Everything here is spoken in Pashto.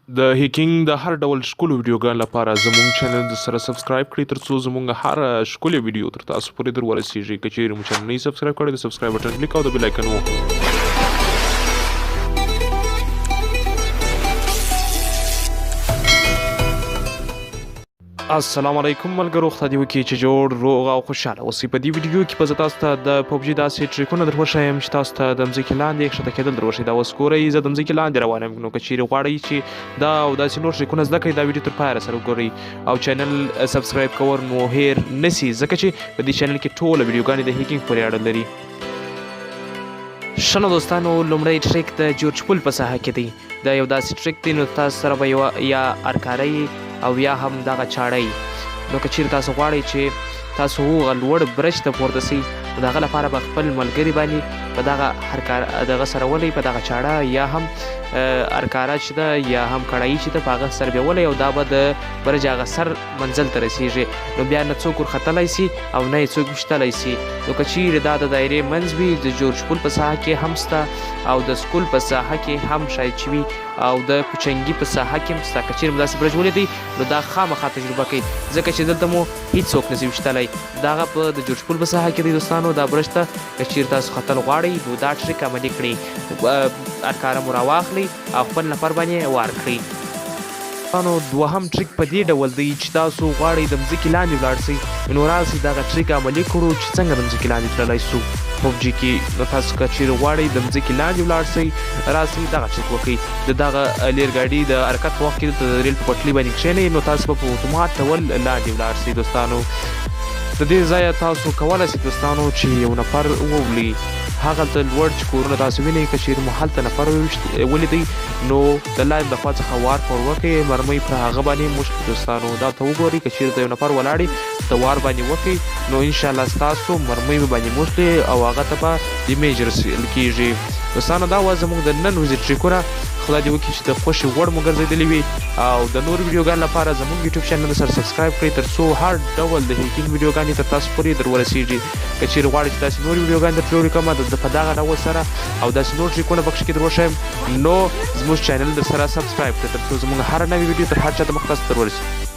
د هیکینګ د هر ډول ښکلو ویډیوګانو لپاره زموږ چینل سره سبسکرایب کړئ ترڅو زموږ هر ښکلې ویډیو تر تاسو پورې در ورسیږي. که چیرې مو چینل نه سبسکرایب کړی د سبسکرایب بټن کلیک او د بیل آیکن ووهئ. السلام علیکم ملګرو، خدای دې وکړي چې جوړ روغ او خوشحاله اوسئ. په دې ویډیو کې به زه تاسو ته د پبجي داسې ټریکونه در وښیم چې تاسو ته د مځکې لاندې ښکته کېدل در وښیي. دا اوس ګورئ، زه د مځکې لاندې روان یم. نو که چیرې غواړئ چې دا او داسې نور ټریکونه زده کړئ، دا ویډیو تر پایه سره وګورئ او چینل سبسکرایب کول مو هیر نسی، ځکه چې په دې چینل کې ټوله ویډیوګانې د هیکینګ پورې اړه لري. شنو دوستانو، لومړی ټریک د جورج پول په ساحه کې دی. دا یو داسې ټریک دی، نو تاسو سره به یا ارکارۍ او یا هم دغه چاړۍ. نو که چیرې تاسو غواړئ چې تاسو هغه لوړ برج ته پورته سئ، نو د هغه لپاره به خپل ملګري باندې په دغه دغه سره ولئ، په دغه چاړه یا هم ارکاره چې ده یا هم کړایي چې ده، په هغه سر به ولئ او دا به د برج هغه سر منزل ته رسیږي. نو بیا نه څوک ورختلی سي او نه یې څوک ویشتلی سي. نو که چیرې دا د دایرې منځ وي، د جورج پول په ساحه کې هم سته او د سکول په ساحه کې هم شاید چې وي او د پوچنګي په ساحه کې هم سته. که چیرې مو داسې برج ولیدئ، نو دا خامخا تجربه کوئ، ځکه چې دلته مو هیڅوک نه سي ویشتلی. دا هغه په د جورج پول په ساحه کې دی دوستانو. دا برج ته که چیرې تاسو ختل غواړئ، نو دا ټریک عملي کړئ، ارکاره مو راواخلئ او خپل نفر باندې وار کړئ. نو دوهم ټریک په دې ډول دی چې تاسو غواړئ د مځکې لاندې ولاړ سئ، نو راسئ دغه ټریک عملي کړو چې څنګه د مځکې لاندې تللی سو پبجي کې. نو تاسو که چیرې غواړئ د مځکې لاندې ولاړ سئ، راسئ دغه ټریک وکړئ. د دغه ریلګاډي د حرکت په وخت کې دلته د ریل په پټلۍ باندې کښېنئ، نو تاسو به په اتومات ډول لاندې ولاړ سئ دوستانو. د دې ځایه تاسو کولی سئ دوستانو چې یو نفر وولئ. هغلته لوړ چې کورونه تاسو وینئ، که چیرې مو هلته نفر ولیدئ، نو د لاین د خوا څخه وار پر وکړئ، مرمۍ پر هغه باندې موږ کړئ دوستانو. دا ته وګورئ، که چیرې د یو نفر ولاړې د وار باندې وکړئ، نو انشاءالله ستاسو مرمۍ به باندې موږ او هغه ته به ډیمیج رسیدل کېږي. دوستانو دا وه زموږ د نن ورځې ټریکونه. خدای دې وکړي چې د خوښې وړ مو ګرځېدلي وي او د نور ویډیوګانو لپاره زموږ یوټیوب چینل سره سبسکرایب کړئ ترڅو هر ډول د هیکینګ ویډیوګانې تر تاسو پورې در ورسیږي. که چیرې غواړئ چې داسې نور ویډیوګانې درته ولیکم په دغه ډول سره او داسې نور ټریکونه پکښې کې در وښیم، نو زموږ چینل در سره سبسکرایب کړئ ترڅو زموږ هره نوې ویډیو تر هر چا ته مخ تاسو ته در ورسي.